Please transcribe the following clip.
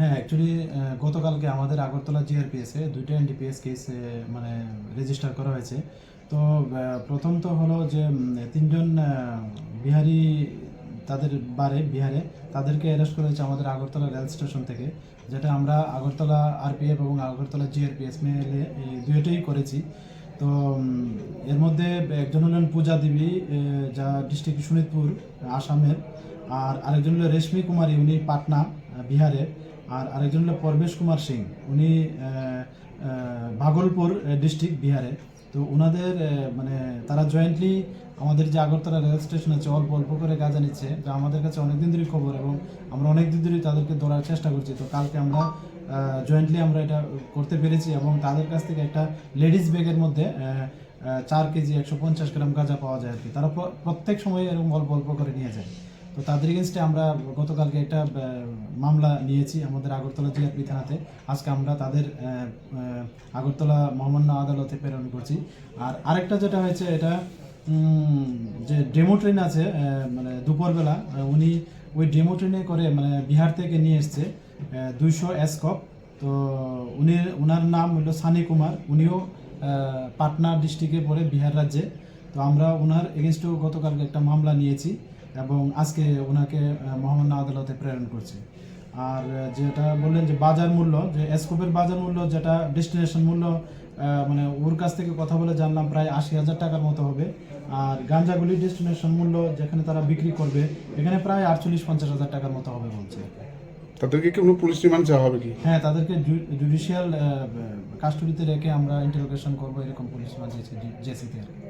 হ্যাঁ, অ্যাকচুয়ালি গতকালকে আমাদের আগরতলা জিআরপিএসে ২টা এনডিপিএস কেস মানে রেজিস্টার করা হয়েছে। তো প্রথম তো হলো যে ৩ জন বিহারি, তাদের বিহারে তাদেরকে অ্যারেস্ট করা হয়েছে আমাদের আগরতলা রেল স্টেশন থেকে, যেটা আমরা আগরতলা আরপিএফ এবং আগরতলা জিআরপিএস মিলে এই দুইটাই করেছি। তো এর মধ্যে একজন হলেন পূজা দেবী, যা ডিস্ট্রিক্ট শোনিতপুর আসামের, আর আরেকজন হলো রেশমি কুমারী, উনি পাটনা বিহারের, আর আরেকজন হলো পরবেশ কুমার সিং, উনি ভাগলপুর ডিস্ট্রিক্ট বিহারে। তো ওনাদের মানে তারা জয়েন্টলি আমাদের যে আগরতলা রেল স্টেশন আছে অল্প অল্প করে গাঁজা নিচ্ছে, যা আমাদের কাছে অনেকদিন ধরেই খবর, এবং আমরা অনেকদিন ধরেই তাদেরকে ধরার চেষ্টা করছি। তো কালকে আমরা জয়েন্টলি আমরা এটা করতে পেরেছি, এবং তাদের কাছ থেকে একটা লেডিস ব্যাগের মধ্যে 4 কেজি 150 গ্রাম গাঁজা পাওয়া যায় আর কি। তারা প্রত্যেক সময় এরকম অল্প অল্প করে নিয়ে যায়। তো তাদের এগেনস্টে আমরা গতকালকে একটা মামলা নিয়েছি আমাদের আগরতলা জিআরপি থানাতে। আজকে আমরা তাদের আগরতলা মহামান্য আদালতে প্রেরণ করছি। আর আরেকটা যেটা হয়েছে, এটা যে ডেমো ট্রেন আছে, মানে দুপুরবেলা উনি ওই ডেমো ট্রেনে করে মানে বিহার থেকে নিয়ে এসছে 200 এসকপ। তো ওনার নাম হলো সানি কুমার, উনিও পাটনা ডিস্ট্রিক্টে পড়ে বিহার রাজ্যে। তো আমরা ওনার এগেনস্টেও গতকালকে একটা মামলা নিয়েছি, এবং আজকে ওনাকে মহামান্য আদালতে প্রেরণ করছি। আর যেটা বললেন যে বাজার মূল্য, যে এসকোপের বাজার মূল্য, যেটা ডেস্টিনেশন মূল্য, মানে ওর কাছ থেকে কথা বলে জানলাম প্রায় 80,000 টাকার মতো হবে। আর গাঁজাগুলি ডেস্টিনেশন মূল্য যেখানে তারা বিক্রি করবে, এখানে প্রায় 48-50,000 টাকার মতো হবে বলছে। তাদেরকে কি কোনো পুলিশ রিমান্ড চাওয়া হবে কি? হ্যাঁ, তাদেরকে জুডিশিয়াল কাস্টডিতে রেখে আমরা ইন্টারোগেশন করবো, এরকম পুলিশ রিমান্ড চেয়েছে জেসিতে আর কি।